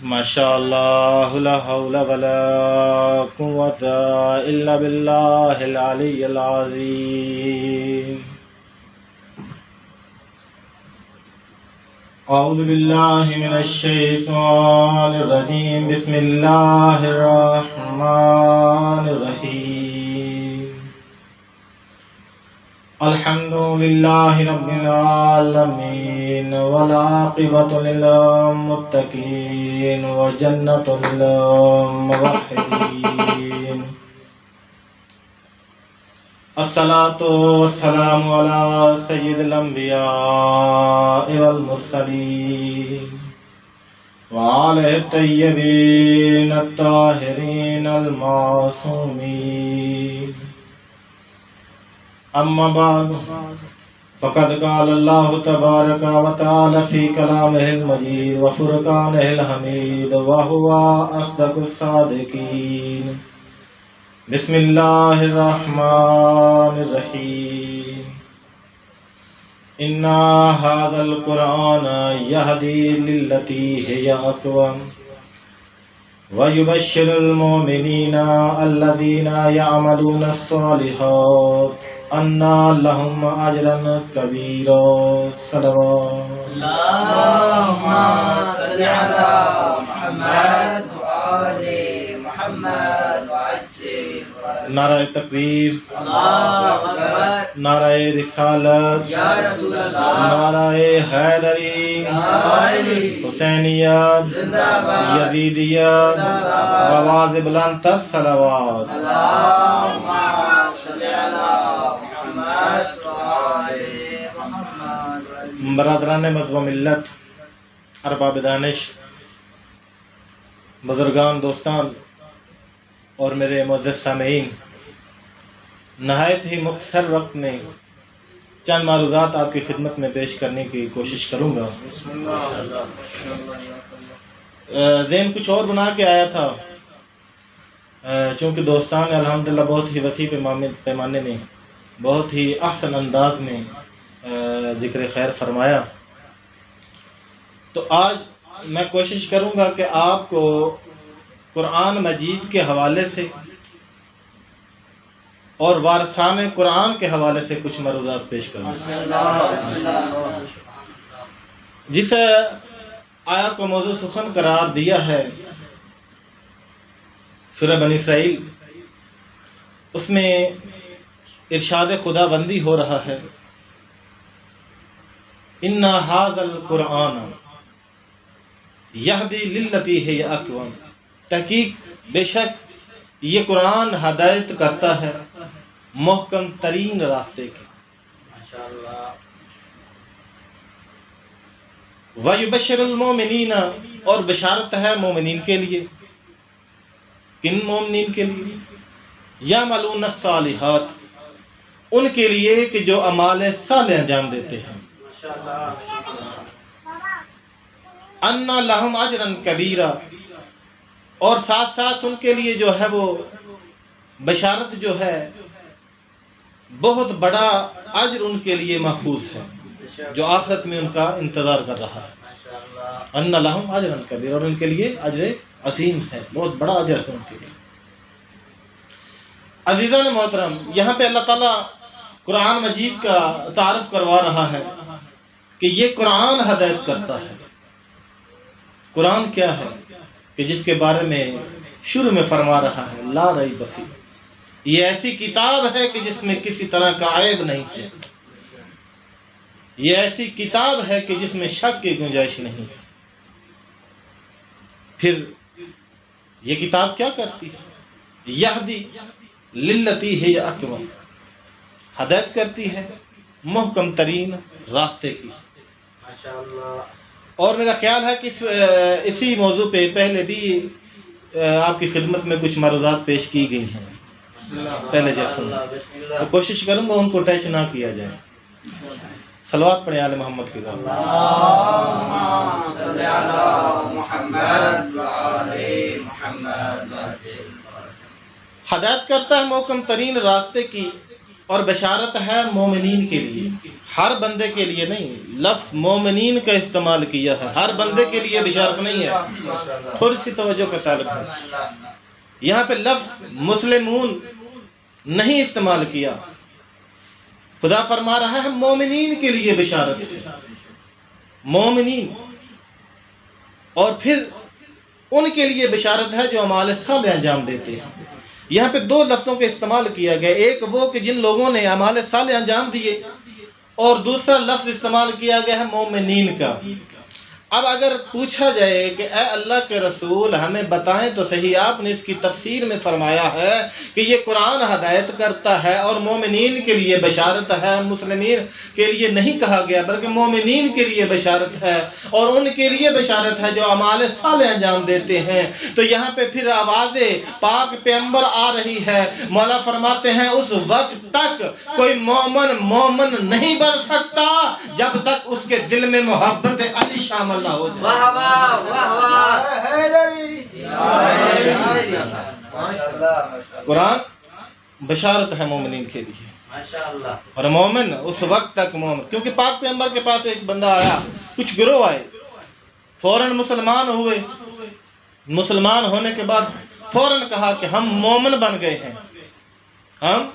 ماشاء اللہ لا حول ولا قوة الا باللہ العلی العظیم. اعوذ باللہ من الشیطان الرجیم. بسم اللہ الرحمن الرحیم. الحمد للہ رب العالمین والعاقبۃ للمتقین وجنۃ للموحدین. الصلاۃ والسلام علی سید الانبیاء والمرسلین وعلى الطیبین الطاہرین المعصومین. اما بعد فقد قال الله تبارك وتعالى في كلامه المجيد وفرقانه الحميد وهو أصدق الصادقين. بسم الله الرحمن الرحيم. إن هذا القرآن يهدي للتي هي أقوم ويبشر المؤمنين الذين يعملون الصالحات أن لهم أجرا كبيرا. صلوات اللهم صل على محمد وآل محمد وعجل. نعرہ تکبیر، اللہ اکبر. نعرہ رسالت، یا رسول اللہ. نعرہ حیدری، حسینیت، زندہ باد. یزیدیت، آواز بلند تر صلوات. اللهم صل على محمد وآل محمد. برادران مذہب ملت، ارباب دانش، بزرگان، دوستان اور میرے معزز سامعین، نہایت ہی مختصر وقت میں چند معروضات آپ کی خدمت میں پیش کرنے کی کوشش کروں گا. ذہن کچھ اور بنا کے آیا تھا، چونکہ دوستان نے الحمدللہ بہت ہی وسیع پیمانے میں بہت ہی احسن انداز میں ذکر خیر فرمایا، تو آج میں کوشش کروں گا کہ آپ کو قرآن مجید کے حوالے سے اور وارثان قرآن کے حوالے سے کچھ معروضات پیش کروں. جس آیت کو موضوع سخن قرار دیا ہے سورہ بنی اسرائیل، اس میں ارشاد خدا بندی ہو رہا ہے، ان ھذا القرآن یہدی للتی ہی اقوم. تحقیق بے شک یہ قرآن ہدایت کرتا ہے محکم ترین راستے کے. وَيُبَشِّرُ الْمُؤْمِنِينَ، اور بشارت ہے مومنین کے لیے. کن مومنین کے لیے؟ یعملون الصالحات، ان کے لیے کہ جو اعمال صالح انجام دیتے ہیں. اَنَّ لَهُمْ أَجْرًا كَبِيرًا، اور ساتھ ساتھ ان کے لیے جو ہے وہ بشارت جو ہے بہت بڑا اجر ان کے لیے محفوظ ہے جو آخرت میں ان کا انتظار کر رہا ہے. ان لہم اجرا کبیر، اور ان کے لیے اجر عظیم ہے، بہت بڑا اجر ہے ان کے لیے. عزیزان محترم، یہاں پہ اللہ تعالیٰ قرآن مجید کا تعارف کروا رہا ہے کہ یہ قرآن ہدایت کرتا ہے. قرآن کیا ہے کہ جس کے بارے میں شروع میں فرما رہا ہے لا ریب فیہ، یہ ایسی کتاب ہے کہ جس میں کسی طرح کا عیب نہیں ہے، یہ ایسی کتاب ہے کہ جس میں شک کی گنجائش نہیں ہے. پھر یہ کتاب کیا کرتی ہے؟ یہدی للتی ہی اقوم، ہدایت کرتی ہے محکم ترین راستے کی. اور میرا خیال ہے کہ اسی موضوع پہ پہلے بھی آپ کی خدمت میں کچھ معروضات پیش کی گئی ہیں پہلے جیسے، تو کوشش کروں گا ان کو ٹچ نہ کیا جائے. صلوات پڑھیں آل محمد کی ذات. اللهم صل على محمد وآل محمد. ہدایت کرتا ہے محکم ترین راستے کی، اور بشارت ہے مومنین کے لیے. ہر بندے کے لیے نہیں، لفظ مومنین کا استعمال کیا ہے، ہر بندے کے لیے بشارت نہیں ہے، تھوڑی سی توجہ کا طالب ہے۔ یہاں پہ لفظ مسلمون نہیں استعمال کیا، خدا فرما رہا ہے مومنین کے لیے بشارت ہے، مومنین، اور پھر ان کے لیے بشارت ہے جو اعمال صالح انجام دیتے ہیں۔ یہاں پہ دو لفظوں کا استعمال کیا گیا، ایک وہ کہ جن لوگوں نے اعمال صالح انجام دیے، اور دوسرا لفظ استعمال کیا گیا ہے مومنین کا۔ اب اگر پوچھا جائے کہ اے اللہ کے رسول ہمیں بتائیں تو صحیح، آپ نے اس کی تفسیر میں فرمایا ہے کہ یہ قرآن ہدایت کرتا ہے اور مومنین کے لیے بشارت ہے، مسلمین کے لیے نہیں کہا گیا بلکہ مومنین کے لیے بشارت ہے، اور ان کے لیے بشارت ہے جو اعمال صالح انجام دیتے ہیں۔ تو یہاں پہ پھر آواز پاک پیغمبر آ رہی ہے، مولا فرماتے ہیں اس وقت تک کوئی مومن نہیں بن سکتا جب تک اس کے دل میں محبت علی شامل نہ ہو جائے۔ واہ واہ واہ واہ، قرآن بشارت ہے مومنین کے لیے، ماشاءاللہ، اور مومن اس وقت تک مومن، کیونکہ پاک پیغمبر کے پاس ایک بندہ آیا، کچھ گروہ آئے، فوراً مسلمان ہوئے، مسلمان ہونے کے بعد فوراً کہا کہ ہم مومن بن گئے ہیں، ہم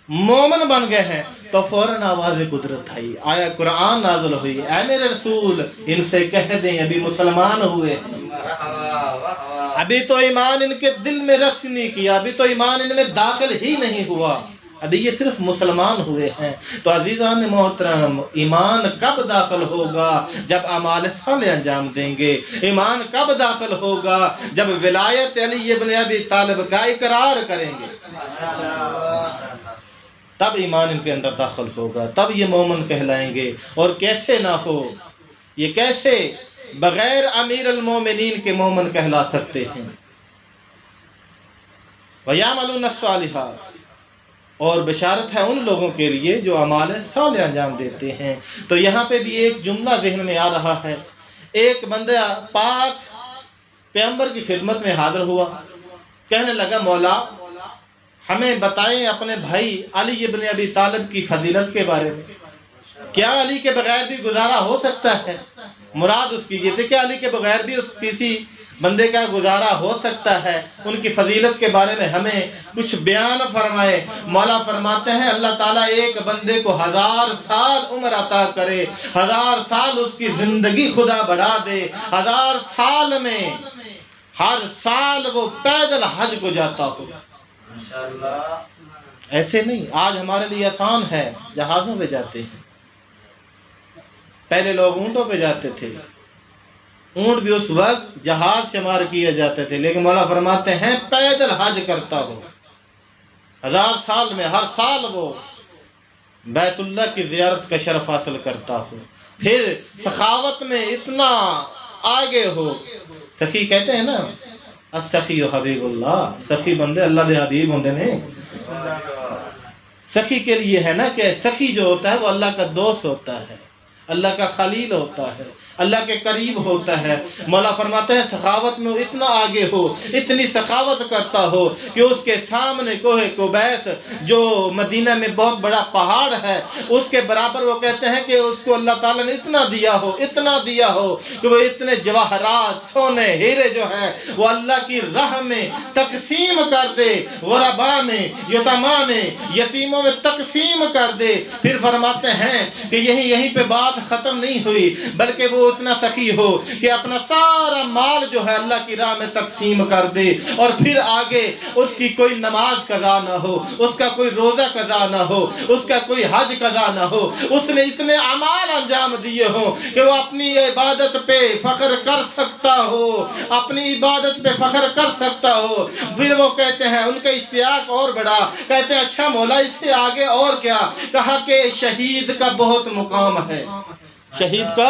مومن بن گئے ہیں، تو فوراً آواز قدرت آئی، آیا قرآن نازل ہوئی، اے میرے رسول ان سے کہہ دیں ابھی مسلمان ہوئے ہیں، ابھی تو ایمان ان کے دل میں رخص نہیں کیا، ابھی تو ایمان ان میں داخل ہی نہیں ہوا، ابھی یہ صرف مسلمان ہوئے ہیں۔ تو عزیزان محترم، ایمان کب داخل ہوگا؟ جب اعمال صالح انجام دیں گے۔ ایمان کب داخل ہوگا؟ جب ولایت علی ابن ابی طالب کا اقرار کریں گے، تب ایمان ان کے اندر داخل ہوگا، تب یہ مومن کہلائیں گے۔ اور کیسے نہ ہو، یہ کیسے بغیر امیر المومنین کے مومن کہلا سکتے ہیں؟ وَيَعْمَلُونَ الصَّالِحَاتِ، اور بشارت ہے ان لوگوں کے لیے جو اعمال صالح انجام دیتے ہیں۔ تو یہاں پہ بھی ایک جملہ ذہن میں آ رہا ہے، ایک بندہ پاک پیغمبر کی خدمت میں حاضر ہوا، کہنے لگا مولا ہمیں بتائیں اپنے بھائی علی ابن ابی طالب کی فضیلت کے بارے میں، کیا علی کے بغیر بھی گزارا ہو سکتا ہے؟ مراد اس کی یہ تھی کہ علی کے بغیر بھی اس کسی بندے کا گزارا ہو سکتا ہے، ان کی فضیلت کے بارے میں ہمیں کچھ بیان فرمائے۔ مولا فرماتے ہیں اللہ تعالیٰ ایک بندے کو 1000 سال عمر عطا کرے، 1000 سال اس کی زندگی خدا بڑھا دے، 1000 سال میں ہر سال وہ پیدل حج کو جاتا ہو۔ ایسے نہیں، آج ہمارے لیے آسان ہے، جہازوں پہ جاتے ہیں، پہلے لوگ اونٹوں پہ جاتے تھے، اونٹ بھی اس وقت جہاز شمار کیے جاتے تھے، لیکن مولا فرماتے ہیں پیدل حج کرتا ہو 1000 سال میں، ہر سال وہ بیت اللہ کی زیارت کا شرف حاصل کرتا ہو، پھر سخاوت میں اتنا آگے ہو۔ سخی کہتے ہیں نا، السخی حبیب اللہ، سخی بندے اللہ دے حبیب ہوندے نے۔ سخی کے لیے ہے نا کہ سخی جو ہوتا ہے وہ اللہ کا دوست ہوتا ہے، اللہ کا خلیل ہوتا ہے، اللہ کے قریب ہوتا ہے۔ مولا فرماتے ہیں سخاوت میں وہ اتنا آگے ہو، اتنی سخاوت کرتا ہو کہ اس کے سامنے کوہ کوبیس جو مدینہ میں بہت بڑا پہاڑ ہے، اس کے برابر وہ کہتے ہیں کہ اس کو اللہ تعالیٰ نے اتنا دیا ہو، اتنا دیا ہو کہ وہ اتنے جواہرات، سونے، ہیرے جو ہے وہ اللہ کی راہ میں تقسیم کر دے، غربا میں، یتیما میں، یتیموں میں تقسیم کر دے۔ پھر فرماتے ہیں کہ یہیں پہ بات ختم نہیں ہوئی، بلکہ وہ اتنا سخی ہو کہ اپنا سارا مال جو ہے اللہ کی راہ میں تقسیم کر دے، اور پھر آگے اس کی کوئی نماز قضا نہ ہو، اس کا کوئی روزہ قضا نہ ہو، اس کا کوئی حج قضا نہ ہو، اس نے اتنے اعمال انجام دیے ہوں کہ وہ اپنی عبادت پہ فخر کر سکتا ہو، اپنی عبادت پہ فخر کر سکتا ہو۔ پھر وہ کہتے ہیں، ان کا اشتیاق اور بڑا، کہتے ہیں اچھا مولا اس سے آگے اور کیا؟ کہا کہ شہید کا بہت مقام ہے، شہید کا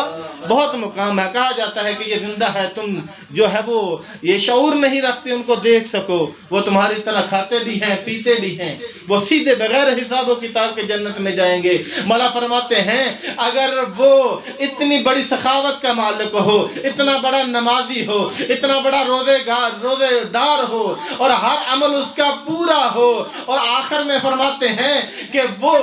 بہت مقام ہے. کہا جاتا ہے کہ یہ زندہ ہے، تم جو ہے وہ یہ شعور نہیں رکھتے ان کو دیکھ سکو. وہ تمہاری طرح کھاتے بھی ہیں پیتے بھی ہیں، وہ سیدھے بغیر حساب و کتاب کے جنت میں جائیں گے. مولا فرماتے ہیں اگر وہ اتنی بڑی سخاوت کا مالک ہو، اتنا بڑا نمازی ہو، اتنا بڑا روزے دار ہو، اور ہر عمل اس کا پورا ہو، اور آخر میں فرماتے ہیں کہ وہ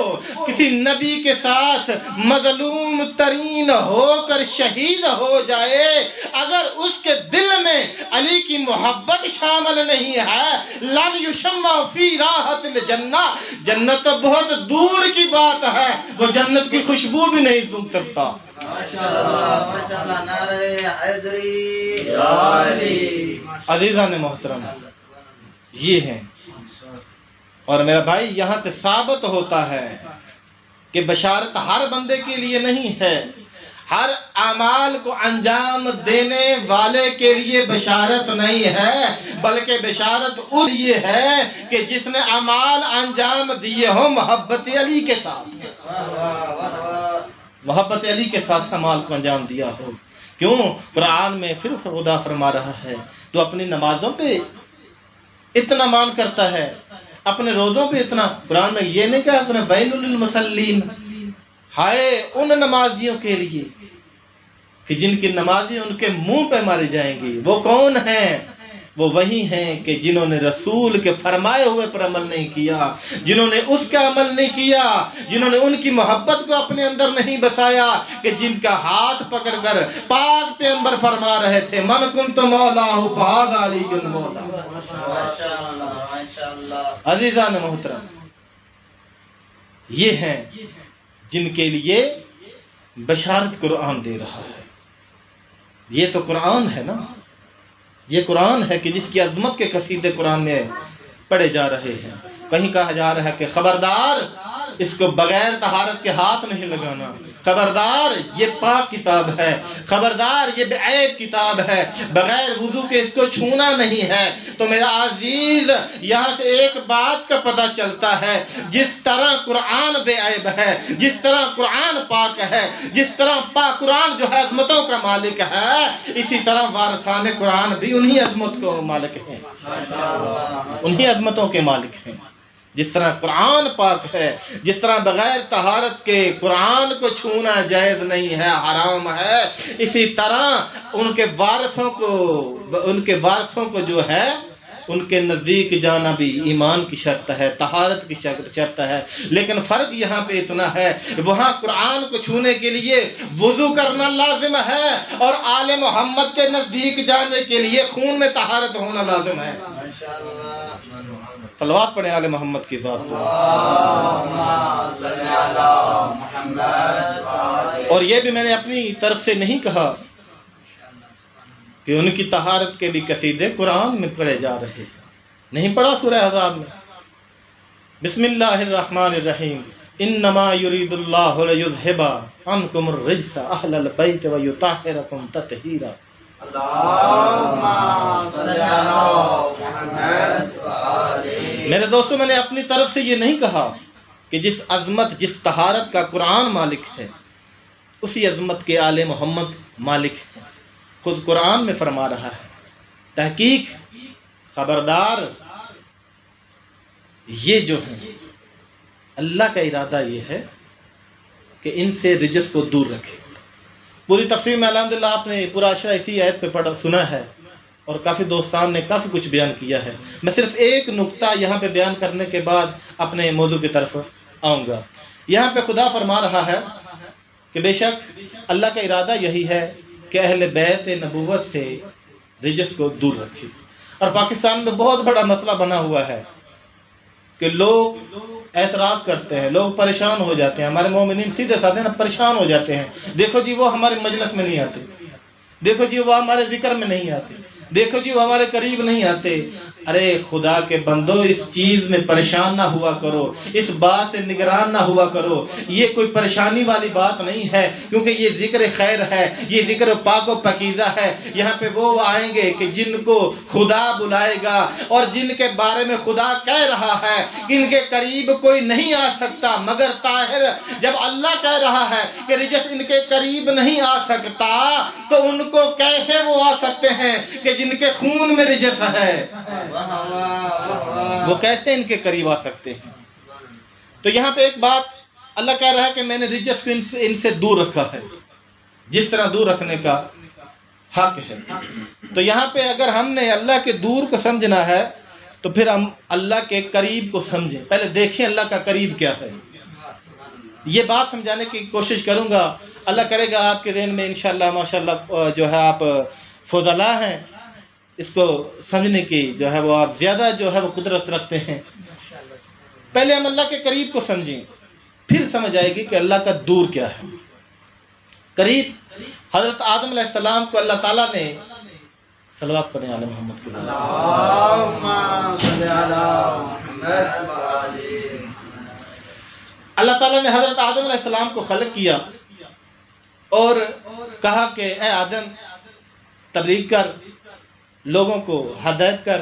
کسی نبی کے ساتھ مظلوم ترین ہو کر شہید ہو جائے، اگر اس کے دل میں علی کی محبت شامل نہیں ہے، لم یشمع فی راحت الجنہ، جنت تو بہت دور کی بات ہے، وہ جنت کی خوشبو بھی نہیں سن سکتا. ماشاءاللہ نعرہ حیدری. عزیزان محترم یہ ہیں. اور میرا بھائی یہاں سے ثابت ہوتا ہے کہ بشارت ہر بندے کے لیے نہیں ہے، ہر اعمال کو انجام دینے والے کے لیے بشارت نہیں ہے، بلکہ بشارت اس لیے ہے کہ جس نے اعمال انجام دیے ہوں محبت علی کے ساتھ، محبت علی کے ساتھ اعمال کو انجام دیا ہو. کیوں؟ قرآن میں پھر خدا فرما رہا ہے تو اپنی نمازوں پہ اتنا مان کرتا ہے، اپنے روزوں پہ اتنا. قرآن میں یہ نہیں کہا اپنے ویل للمصلین، ہائے ان نمازیوں کے لیے کہ جن کی نمازی ان کے منہ پہ ماری جائیں گی. وہ کون ہیں؟ وہ وہی ہیں کہ جنہوں نے رسول کے فرمائے ہوئے پر عمل نہیں کیا، جنہوں نے اس کا عمل نہیں کیا، جنہوں نے ان کی محبت کو اپنے اندر نہیں بسایا، کہ جن کا ہاتھ پکڑ کر پاک پیغمبر فرما رہے تھے من کنت مولاہ فہذا علی مولا. عزیزان محترم یہ ہیں جن کے لیے بشارت قرآن دے رہا ہے. یہ تو قرآن ہے نا، یہ قرآن ہے کہ جس کی عظمت کے قصیدے قرآن میں پڑھے جا رہے ہیں. کہیں کہا جا رہا ہے کہ خبردار اس کو بغیر طہارت کے ہاتھ نہیں لگانا، خبردار یہ پاک کتاب ہے، خبردار یہ بے عیب کتاب ہے، بغیر وضو کے اس کو چھونا نہیں ہے. تو میرا عزیز یہاں سے ایک بات کا پتہ چلتا ہے، جس طرح قرآن بے عیب ہے، جس طرح قرآن پاک ہے، جس طرح قرآن جو ہے عظمتوں کا مالک ہے، اسی طرح وارثان قرآن بھی انہی عظمت کو مالک ہیں، انہی عظمتوں کے مالک ہیں. جس طرح قرآن پاک ہے، جس طرح بغیر طہارت کے قرآن کو چھونا جائز نہیں ہے، حرام ہے، اسی طرح ان کے وارثوں کو جو ہے ان کے نزدیک جانا بھی ایمان کی شرط ہے، طہارت کی شرط ہے. لیکن فرق یہاں پہ اتنا ہے، وہاں قرآن کو چھونے کے لیے وضو کرنا لازم ہے، اور آل محمد کے نزدیک جانے کے لیے خون میں طہارت ہونا لازم ہے. صلوات پڑھیں آل محمد کی ذات پر. اور یہ بھی میں نے اپنی طرف سے نہیں کہا کہ ان کی طہارت کے بھی قصیدے قرآن میں پڑھے جا رہے ہیں. نہیں پڑھا سورہ احزاب میں بسم اللہ الرحمن الرحیم انما یرید اللہ لیذھب عنکم الرجس اہل البیت ویطہرکم تطہیرا. میرے دوستو میں نے اپنی طرف سے یہ نہیں کہا کہ جس عظمت جس طہارت کا قرآن مالک ہے اسی عظمت کے آل محمد مالک ہے. خود قرآن میں فرما رہا ہے تحقیق خبردار یہ جو ہیں اللہ کا ارادہ یہ ہے کہ ان سے رجس کو دور رکھے. پوری تفسیر میں الحمدللہ آپ نے پورا عشرہ اسی آیت پہ پڑھا سنا ہے، اور کافی دوستان نے کافی کچھ بیان کیا ہے. میں صرف ایک نقطہ یہاں پہ بیان کرنے کے بعد اپنے موضوع کی طرف آؤں گا. یہاں پہ خدا فرما رہا ہے کہ بے شک اللہ کا ارادہ یہی ہے کہ اہل بیت نبوت سے رجس کو دور رکھے. اور پاکستان میں بہت بڑا مسئلہ بنا ہوا ہے کہ لوگ اعتراض کرتے ہیں، لوگ پریشان ہو جاتے ہیں، ہمارے مومنین سیدھے سادھے نا پریشان ہو جاتے ہیں، دیکھو جی وہ ہمارے مجلس میں نہیں آتے، دیکھو جی وہ ہمارے ذکر میں نہیں آتے، دیکھو جی وہ ہمارے قریب نہیں آتے۔ ارے خدا کے بندو، اس چیز میں پریشان نہ ہوا کرو، اس بات سے نگران نہ ہوا کرو، یہ کوئی پریشانی والی بات نہیں ہے، کیونکہ یہ ذکر خیر ہے، یہ ذکر پاک و پاکیزہ ہے۔ یہاں پہ وہ آئیں گے کہ جن کو خدا بلائے گا اور جن کے بارے میں خدا کہہ رہا ہے کہ ان کے قریب کوئی نہیں آ سکتا مگر طاہر۔ جب اللہ کہہ رہا ہے کہ رجس ان کے قریب نہیں آ سکتا، تو ان کو کیسے وہ آ سکتے ہیں کہ جن کے خون میں رجس ہے؟ وہ کیسے ان کے قریب آ سکتے ہیں؟ تو یہاں پہ ایک بات اللہ کہہ رہا ہے کہ میں نے رجس کو ان سے دور رکھا ہے، جس طرح دور رکھنے کا حق ہے۔ تو یہاں پہ اگر ہم نے اللہ کے دور کو سمجھنا ہے تو پھر ہم اللہ کے قریب کو سمجھیں۔ پہلے دیکھیں اللہ کا قریب کیا ہے، یہ بات سمجھانے کی کوشش کروں گا۔ اللہ کرے گا آپ کے ذہن میں انشاءاللہ ماشاءاللہ جو ہے آپ فضلاء ہیں، اس کو سمجھنے کی جو ہے وہ آپ زیادہ جو ہے وہ قدرت رکھتے ہیں۔ پہلے ہم اللہ کے قریب کو سمجھیں، پھر سمجھ آئے گی کہ اللہ کا دور کیا ہے۔ قریب حضرت آدم علیہ السلام کو اللہ تعالیٰ نے، صلوات پڑھیں آل محمد کے لیے، اللہ تعالیٰ نے حضرت آدم علیہ السلام کو خلق کیا اور کہا کہ اے آدم تبلیغ کر، لوگوں کو ہدایت کر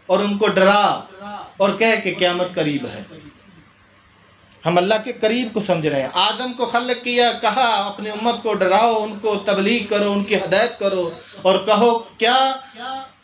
اور ان کو ڈرا اور کہے کہ قیامت قریب ہے۔ ہم اللہ کے قریب کو سمجھ رہے ہیں۔ آدم کو خلق کیا، کہا اپنی امت کو ڈراؤ، ان کو تبلیغ کرو، ان کی ہدایت کرو اور کہو کیا؟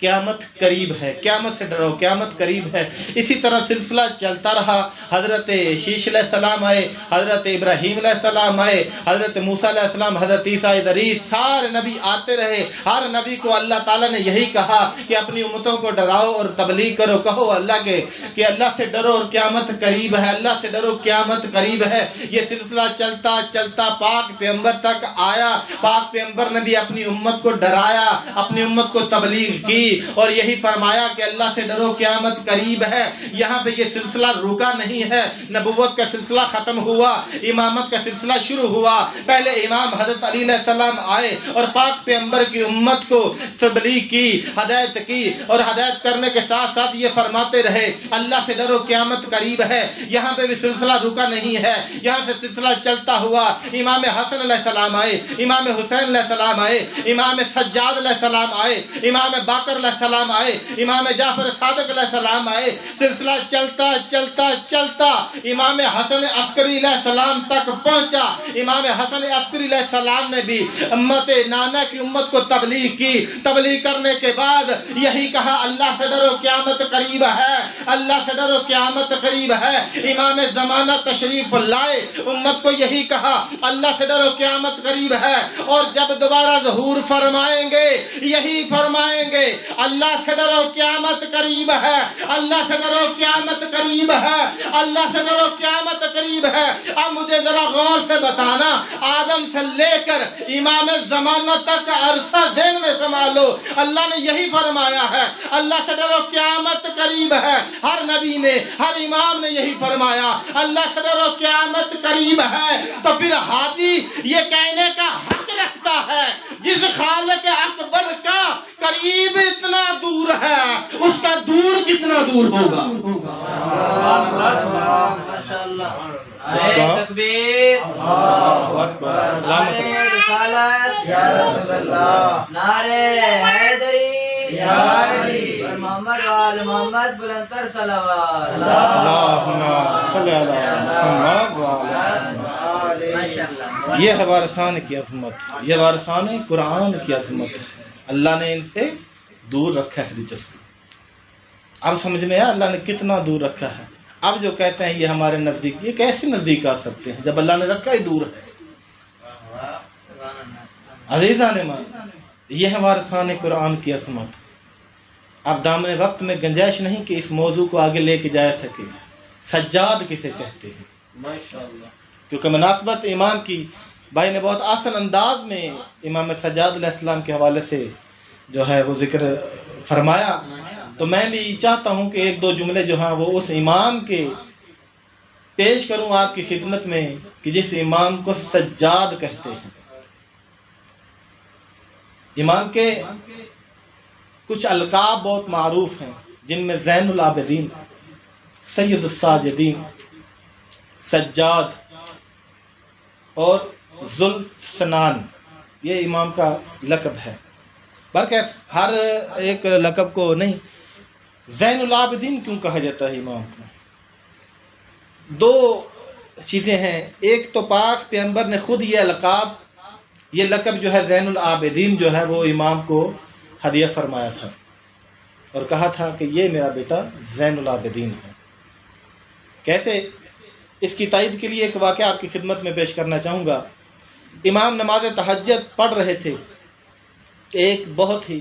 قیامت قریب ہے، قیامت سے ڈرو، قیامت قریب ہے۔ اسی طرح سلسلہ چلتا رہا۔ حضرت شیش علیہ السلام آئے، حضرت ابراہیم علیہ السلام آئے، حضرت موسیٰ علیہ السلام، حضرت عیسیٰ ادریس، سارے نبی آتے رہے۔ ہر نبی کو اللہ تعالیٰ نے یہی کہا کہ اپنی امتوں کو ڈراؤ اور تبلیغ کرو، کہو اللہ کے کہ اللہ سے ڈرو اور قیامت قریب ہے، اللہ سے ڈرو قیامت قریب ہے۔ یہ سلسلہ چلتا چلتا پاک پیغمبر تک آیا۔ پاک پیغمبر نے بھی اپنی امت کو ڈرایا، اپنی امت کو تبلیغ کی اور یہی فرمایا کہ اللہ سے ڈرو قیامت قریب ہے۔ یہاں پہ یہ سلسلہ رکا نہیں ہے، نبوت کا سلسلہ ختم ہوا، امامت کا سلسلہ شروع ہوا۔ پہلے امام حضرت علی علیہ السلام آئے اور پاک پیغمبر کی امت کو تبلیغ کی، ہدایت کی، اور ہدایت کرنے کے ساتھ ساتھ یہ فرماتے رہے اللہ سے ڈرو قیامت قریب ہے۔ یہاں پہ بھی سلسلہ رکا نہیں ہے، یہاں سے سلسلہ چلتا ہوا۔ امام حسن علیہ السلام آئے، امام حسین علیہ السلام آئے، امام سجاد علیہ السلام آئے، امام باقر علیہ السلام آئے، امام جعفر صادق علیہ السلام آئے۔ سلسلہ چلتا چلتا چلتا امام حسن عسکری علیہ السلام تک پہنچا۔ امام حسن عسکری علیہ السلام نے بھی امت نانا کی امت کو تبلیغ کی۔ تبلیغ کرنے کے بعد یہی کہا اللہ سے ڈرو قیامت قریب ہے، اللہ سے ڈرو قیامت قریب ہے۔ امام زمانہ تشریف لائے، امت کو یہی کہا اللہ سے ڈرو قیامت قریب ہے، اور جب دوبارہ ظہور فرمائیں گے یہی فرمائیں گے اللہ سے ڈرو قیامت قریب ہے، اللہ سے ڈرو قیامت قریب ہے، اللہ سے ڈرو قیامت قریب ہے۔ اب مجھے ذرا غور سے بتانا، آدم سے لے کر امام زمانہ تک عرصہ ذہن میں سنبھالو، اللہ نے یہی فرمایا ہے اللہ سے ڈرو قیامت قریب ہے۔ ہر نبی نے، ہر امام نے یہی فرمایا اللہ سے ڈرو قیامت قریب ہے۔ تو پھر ہادی یہ کہنے کا حق رکھتا ہے جس خالق اکبر کا قریب اتنا دور ہے، اس کا دور کتنا دور ہوگا؟ تکبیر، نعرہ رسالت، نعرہ حیدری، محمد وآل محمد، بلندتر صلوات۔ اللہم صلی علی محمد وعلی محمد۔ یہ ہے وارثان کی عظمت، یہ وارثان قرآن کی عظمت ہے۔ اللہ نے ان سے دور رکھا ہے رجس کو۔ اب سمجھ میں آیا اللہ نے کتنا دور رکھا ہے۔ اب جو کہتے ہیں یہ ہمارے نزدیک، یہ کیسے نزدیک آ سکتے ہیں جب اللہ نے رکھا ہی دور ہے؟ عزیزان مان، یہ ہے وارثان قرآن کی عظمت۔ اب دامن وقت میں گنجائش نہیں کہ اس موضوع کو آگے لے کے جا سکے۔ سجاد کسے کہتے ہیں؟ ماشاءاللہ، کیونکہ مناسبت امام کی بھائی نے بہت آسان انداز میں امام سجاد علیہ السلام کے حوالے سے جو ہے وہ ذکر فرمایا، تو میں بھی چاہتا ہوں کہ ایک دو جملے جو ہیں وہ اس امام کے پیش کروں آپ کی خدمت میں کہ جس امام کو سجاد کہتے ہیں۔ امام کے کچھ القاب بہت معروف ہیں، جن میں زین العابدین، سید الساجدین، سجاد اور ذوالسنان، یہ امام کا لقب ہے۔ برکیف ہر ایک لقب کو نہیں، زین العابدین کیوں کہا جاتا ہے امام کو؟ دو چیزیں ہیں، ایک تو پاک پیغمبر نے خود یہ القاب، یہ لقب جو ہے زین العابدین جو ہے وہ امام کو ہدیہ فرمایا تھا اور کہا تھا کہ یہ میرا بیٹا زین العابدین ہے۔ کیسے؟ اس کی تائید کے لیے ایک واقعہ آپ کی خدمت میں پیش کرنا چاہوں گا۔ امام نماز تہجد پڑھ رہے تھے، ایک بہت ہی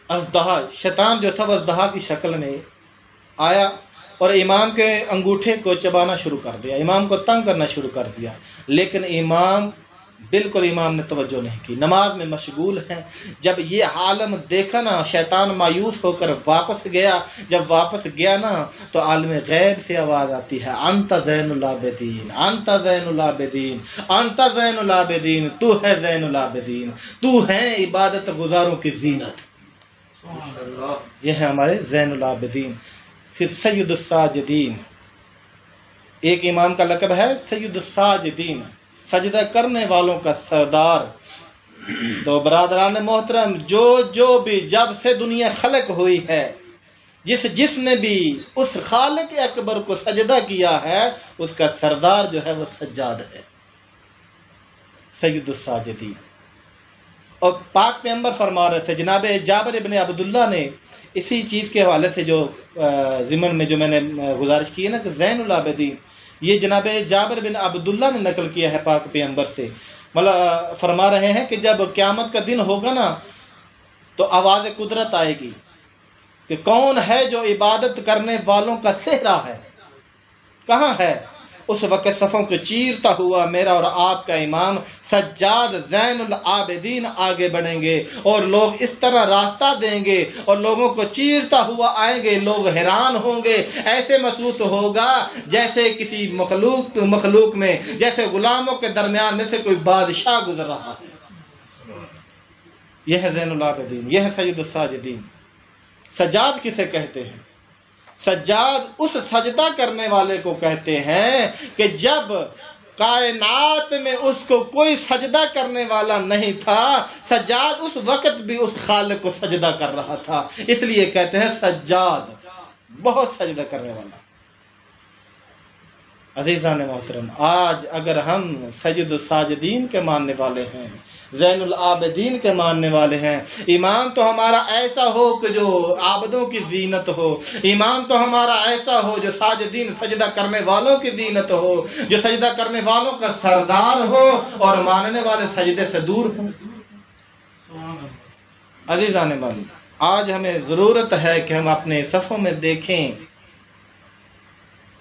اژدہا، شیطان جو تھا وہ اژدہا کی شکل میں آیا اور امام کے انگوٹھے کو چبانا شروع کر دیا، امام کو تنگ کرنا شروع کر دیا، لیکن امام نے توجہ نہیں کی، نماز میں مشغول ہیں۔ جب یہ عالم دیکھا نا، شیطان مایوس ہو کر واپس گیا، جب واپس گیا نا تو عالم غیب سے آواز آتی ہے، انت زین العابدین، انت زین العابدین، انت زین العابدین، تو ہے زین العابدین، تو ہے عبادت گزاروں کی زینت۔ یہ ہے ہمارے زین العابدین۔ پھر سید الساجدین، ایک امام کا لقب ہے سید الساجدین، سجدہ کرنے والوں کا سردار۔ تو برادران محترم، جو بھی جب سے دنیا خلق ہوئی ہے، جس نے بھی اس خالق اکبر کو سجدہ کیا ہے، اس کا سردار جو ہے وہ سجاد ہے، سید الساجدین۔ اور پاک پیغمبر فرما رہے تھے، جناب جابر ابن عبداللہ نے اسی چیز کے حوالے سے جو ضمن میں جو میں نے گزارش کی ہے نا کہ زین العابدین، یہ جناب جابر بن عبداللہ نے نقل کیا ہے پاک پیغمبر سے، مطلب فرما رہے ہیں کہ جب قیامت کا دن ہوگا نا تو آواز قدرت آئے گی کہ کون ہے جو عبادت کرنے والوں کا صحرا ہے، کہاں ہے؟ اس وقت صفوں کو چیرتا ہوا میرا اور آپ کا امام سجاد زین العابدین آگے بڑھیں گے اور لوگ اس طرح راستہ دیں گے اور لوگوں کو چیرتا ہوا آئیں گے، لوگ حیران ہوں گے، ایسے محسوس ہوگا جیسے کسی مخلوق میں، جیسے غلاموں کے درمیان میں سے کوئی بادشاہ گزر رہا ہے۔ یہ ہے زین العابدین، یہ ہے سید الساجدین۔ سجاد کسے کہتے ہیں؟ سجاد اس سجدہ کرنے والے کو کہتے ہیں کہ جب کائنات میں اس کو کوئی سجدہ کرنے والا نہیں تھا، سجاد اس وقت بھی اس خالق کو سجدہ کر رہا تھا، اس لیے کہتے ہیں سجاد، بہت سجدہ کرنے والا۔ عزیزان محترم، آج اگر ہم سید الساجدین کے ماننے والے ہیں، زین العابدین کے ماننے والے ہیں، امام تو ہمارا ایسا ہو کہ جو عابدوں کی زینت ہو، امام تو ہمارا ایسا ہو جو ساجدین سجدہ کرنے والوں کی زینت ہو، جو سجدہ کرنے والوں کا سردار ہو اور ماننے والے سجدے سے دور ہوں۔ عزیزان من، آج ہمیں ضرورت ہے کہ ہم اپنے صفوں میں دیکھیں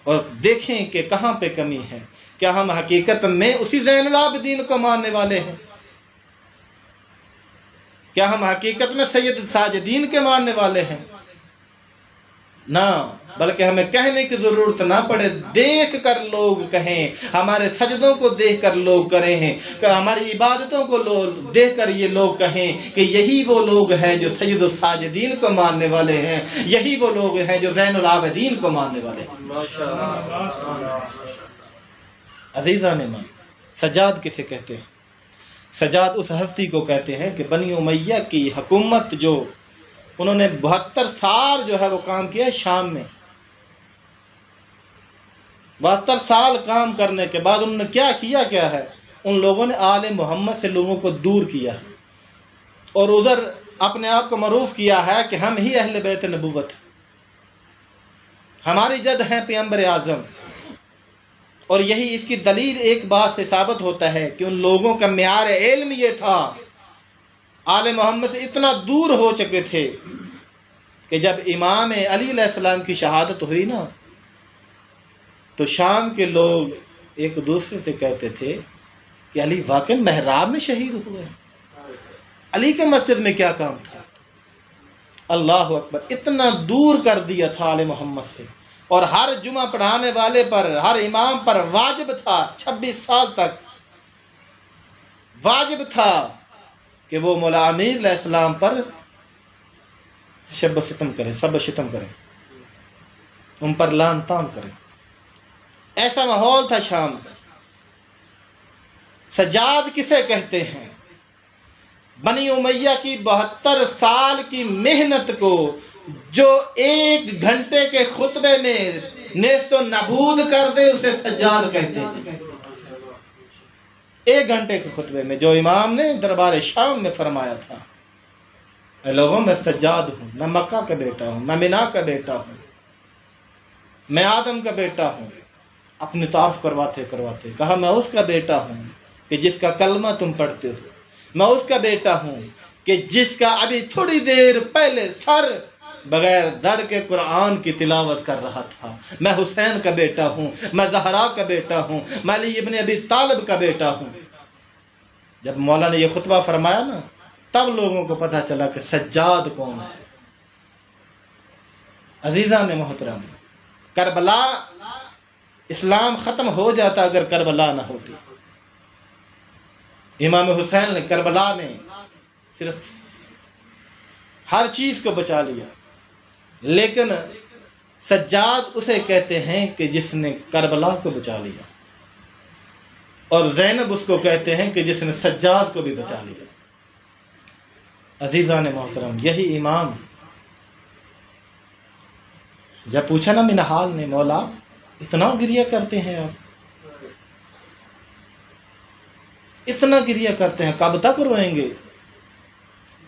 اور دیکھیں کہ کہاں پہ کمی ہے، کیا ہم حقیقت میں اسی زین العابدین کو ماننے والے ہیں؟ کیا ہم حقیقت میں سید الساجدین کے ماننے والے ہیں؟ نہ، بلکہ ہمیں کہنے کی ضرورت نہ پڑے، دیکھ کر لوگ کہیں، ہمارے سجدوں کو دیکھ کر لوگ کریں، کہ ہماری عبادتوں کو دیکھ کر یہ لوگ کہیں کہ یہی وہ لوگ ہیں جو سید الساجدین کو ماننے والے ہیں، یہی وہ لوگ ہیں جو زین العابدین کو ماننے والے ہیں۔ عزیزان من، سجاد کسے کہتے ہیں؟ سجاد اس ہستی کو کہتے ہیں کہ بنی امیہ کی حکومت جو انہوں نے 72 سال جو ہے وہ کام کیا شام میں، 72 سال کام کرنے کے بعد انہوں نے کیا ہے؟ ان لوگوں نے آل محمد سے لوگوں کو دور کیا اور ادھر اپنے آپ کو معروف کیا ہے کہ ہم ہی اہل بیت نبوت ہیں، ہماری جد ہیں پیغمبر اعظم۔ اور یہی اس کی دلیل ایک بات سے ثابت ہوتا ہے کہ ان لوگوں کا معیار علم یہ تھا، آل محمد سے اتنا دور ہو چکے تھے کہ جب امام علی علیہ السلام کی شہادت ہوئی نا تو شام کے لوگ ایک دوسرے سے کہتے تھے کہ علی واقعی محراب میں شہید ہوئے، علی کے مسجد میں کیا کام تھا؟ اللہ اکبر، اتنا دور کر دیا تھا آل محمد سے۔ اور ہر جمعہ پڑھانے والے پر، ہر امام پر واجب تھا، 26 سال تک واجب تھا کہ وہ مولا امیر علیہ السلام پر شب و ستم کرے، سب و شتم کرے، ان پر لعن طعن کرے. ایسا ماحول تھا شام کا. سجاد کسے کہتے ہیں؟ بنی امیہ کی 72 سال کی محنت کو جو 1 گھنٹے کے خطبے میں نیست و نابود کر دے اسے سجاد کہتے ہیں. 1 گھنٹے کے خطبے میں جو امام نے دربار شام میں فرمایا تھا، اے لوگوں میں سجاد ہوں، میں مکہ کا بیٹا ہوں، میں منا کا بیٹا ہوں، میں آدم کا بیٹا ہوں. اپنی تعارف کرواتے کرواتے کہا میں اس کا بیٹا ہوں کہ جس کا کلمہ تم پڑھتے ہو، میں اس کا بیٹا ہوں کہ جس کا ابھی تھوڑی دیر پہلے سر بغیر در کے قرآن کی تلاوت کر رہا تھا، میں حسین کا بیٹا ہوں، میں زہرا کا بیٹا ہوں، میں علی ابن ابی طالب کا بیٹا ہوں. جب مولا نے یہ خطبہ فرمایا نا، تب لوگوں کو پتہ چلا کہ سجاد کون ہے. عزیزان محترم، کربلا، اسلام ختم ہو جاتا اگر کربلا نہ ہوتی. امام حسین نے کربلا میں صرف ہر چیز کو بچا لیا، لیکن سجاد اسے کہتے ہیں کہ جس نے کربلا کو بچا لیا، اور زینب اس کو کہتے ہیں کہ جس نے سجاد کو بھی بچا لیا. عزیزان محترم، یہی امام جب پوچھا نا منہال نے، مولا اتنا گریہ کرتے ہیں آپ، اتنا گریہ کرتے ہیں، کب تک روئیں گے؟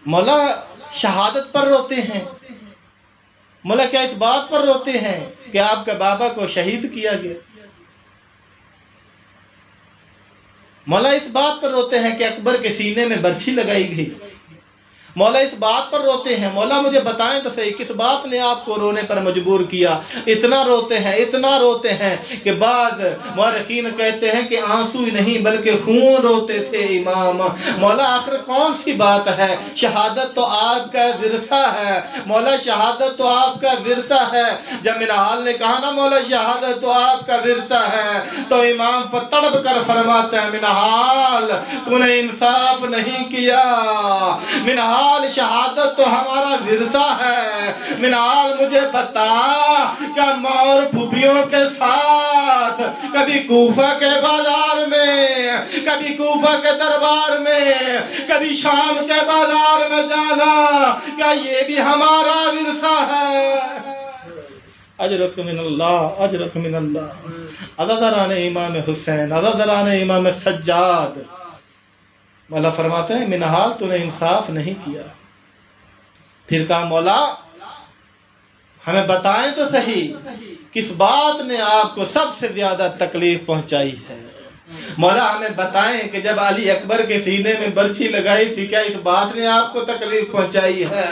مولا شہادت پر روتے ہیں. مولا کیا اس بات پر روتے ہیں کہ آپ کے بابا کو شہید کیا گیا؟ مولا اس بات پر روتے ہیں کہ اکبر کے سینے میں برچھی لگائی گئی؟ مولا اس بات پر روتے ہیں؟ مولا مجھے بتائیں تو صحیح، کس بات نے آپ کو رونے پر مجبور کیا؟ اتنا روتے ہیں، اتنا روتے ہیں کہ بعض مورخین کہتے ہیں کہ آنسو ہی نہیں بلکہ خون روتے تھے امام. مولا آخر کون سی بات ہے؟ شہادت تو آپ کا ورثہ ہے، مولا شہادت تو آپ کا ورثہ ہے. جب منہال نے کہا نا مولا شہادت تو آپ کا ورثہ ہے، تو امام تڑپ کر فرماتے ہیں منہال تو نے انصاف نہیں کیا. منہال شہادت تو ہمارا ورثہ ہے. منہال مجھے بتا کہ ماں اور پھوپھیوں کے ساتھ کبھی کوفہ کے بازار میں، کبھی کوفہ کے دربار میں، کبھی شام کے بازار میں جانا، کیا یہ بھی ہمارا ورثہ ہے؟ اجرک من اللہ، اجرک من اللہ. عزاداران امام حسین، عزاداران امام سجاد. مولا فرماتے ہیں منہال تو نے انصاف نہیں کیا. پھر کہا مولا ہمیں بتائیں تو صحیح، کس بات نے آپ کو سب سے زیادہ تکلیف پہنچائی ہے؟ مولا ہمیں بتائیں کہ جب علی اکبر کے سینے میں برچھی لگائی تھی کیا اس بات نے آپ کو تکلیف پہنچائی ہے؟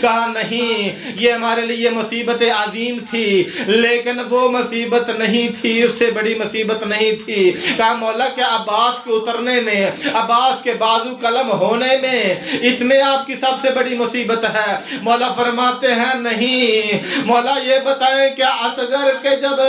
کہا نہیں، یہ ہمارے لیے مصیبت عظیم تھی، لیکن وہ مصیبت نہیں تھی، اس سے بڑی مصیبت نہیں تھی. کہا مولا کیا عباس کے اترنے نے، عباس کے بازو قلم ہونے میں، اس میں آپ کی سب سے بڑی مصیبت ہے؟ مولا فرماتے ہیں نہیں. مولا یہ بتائیں کیا اصغر کے جب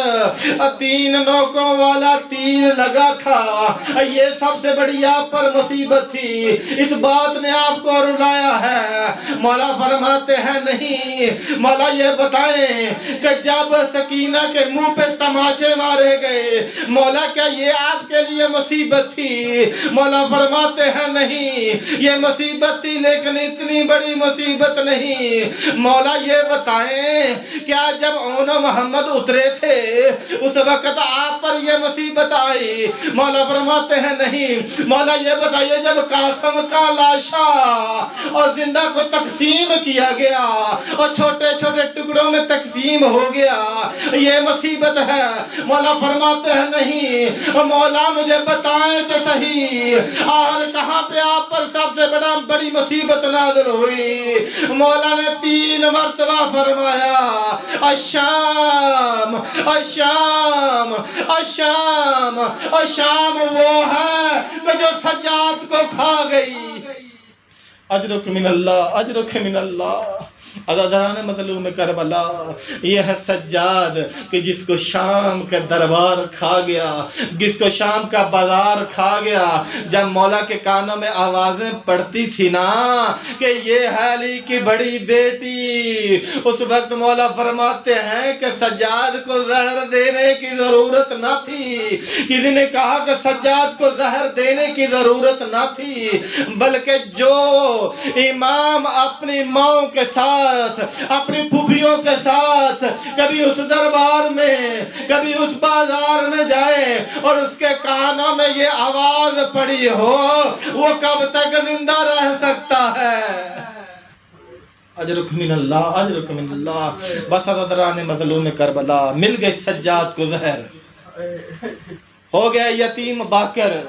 3 نوکوں والا تیر لگا تھا یہ سب سے بڑی آپ پر مصیبت تھی، اس بات نے آپ کو رلایا ہے؟ مولا فرماتے ہیں نہیں. مولا یہ بتائیں کہ جب سکینہ کے منہ پہ تماچے مارے گئے، مولا کیا یہ آپ کے لیے مصیبت تھی؟ مولا فرماتے ہیں نہیں، یہ مصیبت تھی لیکن اتنی بڑی مصیبت نہیں. مولا یہ بتائیں کیا جب اون محمد اترے تھے اس وقت آپ پر یہ مصیبت آئی؟ مولا فرماتے ہیں نہیں. مولا یہ بتائیے جب قاسم کا لاشا اور زندہ کو تقسیم کیا گیا اور چھوٹے چھوٹے ٹکڑوں میں تقسیم ہو گیا، یہ مصیبت ہے؟ مولا فرماتے ہیں نہیں. مولا مجھے بتائیں تو صحیح، اور کہاں پہ آپ پر سب سے بڑی مصیبت نازل ہوئی؟ مولا نے 3 مرتبہ فرمایا الشام الشام الشام. اور شام وہ ہے کہ جو سجاد کو کھا گئی. اجرک من اللہ اجرک من اللہ۔ عزادران مظلوم کربلا، یہ ہے سجاد کہ جس کو شام کا دربار کھا گیا، جس کو شام کا بازار کھا گیا۔ جب مولا کے کانوں میں آوازیں پڑتی تھی نا کہ یہ ہے علی کی بڑی بیٹی، اس وقت مولا فرماتے ہیں کہ سجاد کو زہر دینے کی ضرورت نہ تھی۔ کسی نے کہا کہ سجاد کو زہر دینے کی ضرورت نہ تھی، بلکہ جو امام اپنی ماں کے ساتھ، اپنی پھوپھیوں کے ساتھ کبھی اس دربار میں، کبھی اس بازار میں جائے اور اس کے کانوں میں یہ آواز پڑی ہو، وہ کب تک زندہ رہ سکتا ہے؟ اجرک من اللہ اجرک من اللہ۔ بس عزادران مظلوم کربلا، مل گئے سجاد کو زہر، ہو گیا یتیم باکر۔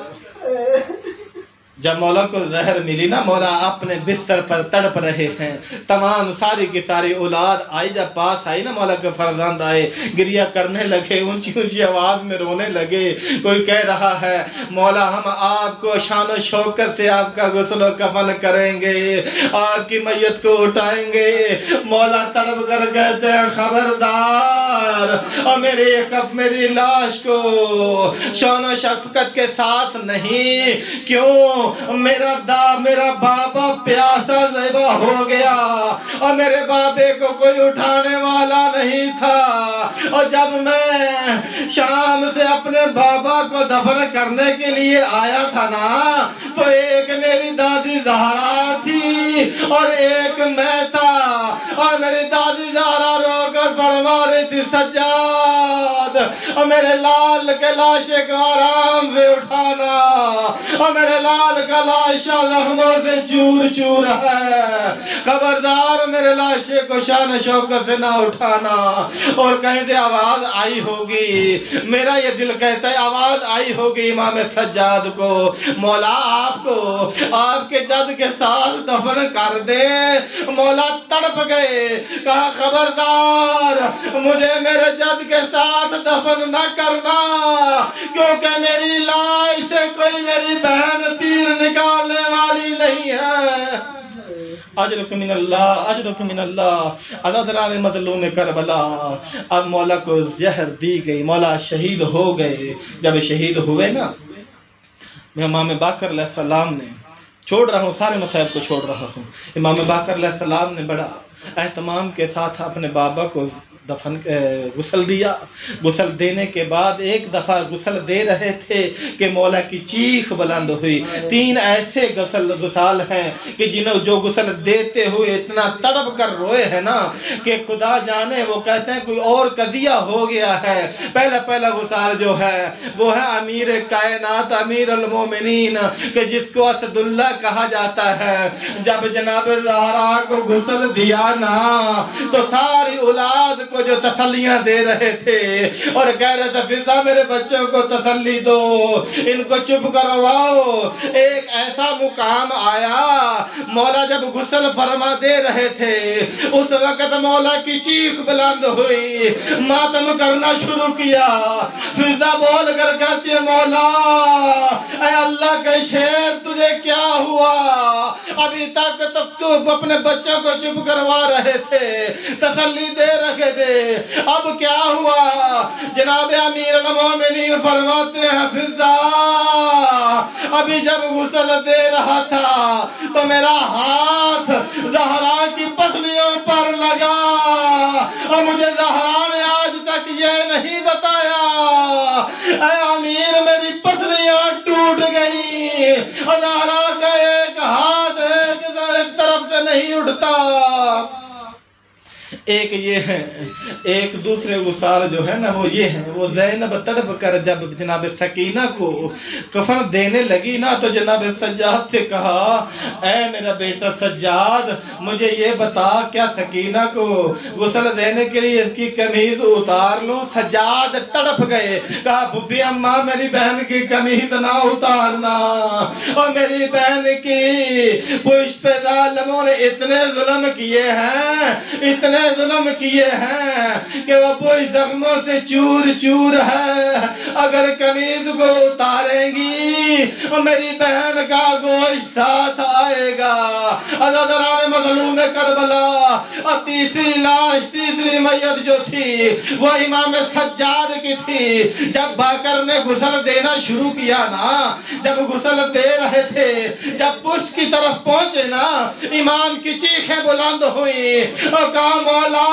جب مولا کو زہر ملی نا، مولا اپنے بستر پر تڑپ رہے ہیں، تمام ساری کی ساری اولاد آئی، جب پاس آئی نا مولا کے فرزند آئے، گریہ کرنے لگے، اونچی اونچی آواز میں رونے لگے۔ کوئی کہہ رہا ہے مولا ہم آپ کو شان و شوکت سے آپ کا غسل و کفن کریں گے، آپ کی میت کو اٹھائیں گے۔ مولا تڑپ کر کہتے ہیں خبردار، اور میری لاش کو شان و شفقت کے ساتھ نہیں، کیوں؟ میرا بابا پیاسا ذبح ہو گیا اور میرے بابے کو کوئی اٹھانے والا نہیں تھا، اور جب میں شام سے اپنے بابا کو دفن کرنے کے لیے آیا تھا نا، تو ایک میری دادی زہرا تھی اور ایک میں تھا، اور میری دادی زہرا رو کر فرما رہی تھی سجاد، اور میرے لال کے لاشے کو آرام سے اٹھانا، اور میرے لال کا لاشا زخموں سے چور چور ہے، خبردار میرے لاشے کو شان شوکت سے نہ اٹھانا۔ اور کہیں سے آواز آئی ہوگی، میرا یہ دل کہتا ہے آواز آئی ہوگی امام سجاد کو، مولا آپ کو آپ کے جد کے ساتھ دفن کر دے۔ مولا تڑپ گئے، کہا خبردار مجھے میرے جد کے ساتھ دفن نہ کرنا، کیونکہ میری لاش سے کوئی میری بہن تیر نکالنے والی نہیں ہے۔ اجرک من اللہ اجرک من اللہ۔ عزادران مظلوم کربلا، اب مولا کو زہر دی گئی، مولا شہید ہو گئے۔ جب شہید ہوئے نا، امام باقر علیہ السلام نے، چھوڑ رہا ہوں سارے مصائب کو چھوڑ رہا ہوں، امام باقر علیہ السلام نے بڑا اہتمام کے ساتھ اپنے بابا کو غسل دیا۔ غسل دینے کے بعد ایک دفعہ غسل دے رہے تھے کہ مولا کی چیخ بلند ہوئی۔ 3 ایسے غسال ہیں کہ جو غسل دیتے ہوئے اتنا تڑپ کر روئے ہیں نا کہ خدا جانے، وہ کہتے ہیں کوئی اور قضیہ ہو گیا ہے۔ پہلا غسال جو ہے وہ ہے امیر کائنات، امیر المومنین، کہ جس کو اسد اللہ کہا جاتا ہے۔ جب جناب زہرا کو غسل دیا نا، تو ساری اولاد کو جو تسلیاں دے رہے تھے اور کہہ رہے تھے فضا میرے بچوں کو تسلی دو، ان کو چپ کرواؤ، ایک ایسا مقام آیا، مولا جب غسل فرما دے رہے تھے اس وقت مولا کی چیخ بلند ہوئی، ماتم کرنا شروع کیا۔ فضا بول کر کہتی ہے مولا اے اللہ کے شیر تجھے کیا ہوا؟ ابھی تک تو اپنے بچوں کو چپ کروا رہے تھے، تسلی دے رکھے تھے، اب کیا ہوا؟ جناب امیر المومنین فرماتے ہیں فضا ابھی جب غسل دے رہا تھا تو میرا ہاتھ زہرا کی پسلیوں پر لگا، اور مجھے زہرا نے آج تک یہ نہیں بتایا اے امیر میری پسلیاں ٹوٹ گئی، اور زہرا کا ایک ہاتھ ایک طرف سے نہیں اٹھتا۔ ایک یہ ہے، ایک دوسرے غسال جو ہے نا وہ یہ ہے، وہ زینب تڑپ کر جب جناب سکینہ کو کفن دینے لگی نا تو جناب سجاد سے کہا اے میرا بیٹا سجاد مجھے یہ بتا کیا سکینہ کو غسل دینے کے لیے اس کی قمیض اتار لوں؟ سجاد تڑپ گئے، کہا بھبی اماں میری بہن کی قمیض نہ اتارنا، اور میری بہن کی پشت پہ ظالموں نے اتنے ظلم کیے ہیں، اتنے اتنے ظلم کیے ہیں کہ وہ کوئی زخموں سے چور چور ہے. اگر قمیض کو اتاریں گی میری بہن کا گوشت ساتھ آئے گا. عزاداران مظلوم کربلا. اور تیسری لاش، تیسری میت جو تھی وہ امام سجاد کی تھی. جب باکر نے غسل دینا شروع کیا نا، جب غسل دے رہے تھے، جب پشت کی طرف پہنچے نا، امام کی چیخیں بلند ہوئی اور کہا مولا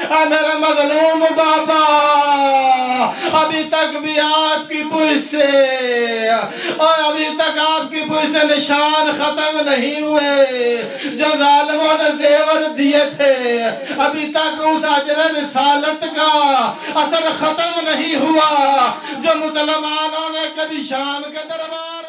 اے میرا مظلوم بابا، ابھی تک بھی آپ کی پشت سے اور ابھی تک آپ کی پشت سے نشان ختم نہیں ہوئے جو ظالموں نے زیور دیے تھے. ابھی تک اس اجر رسالت کا اثر ختم نہیں ہوا جو مسلمانوں نے کبھی شام کے دربار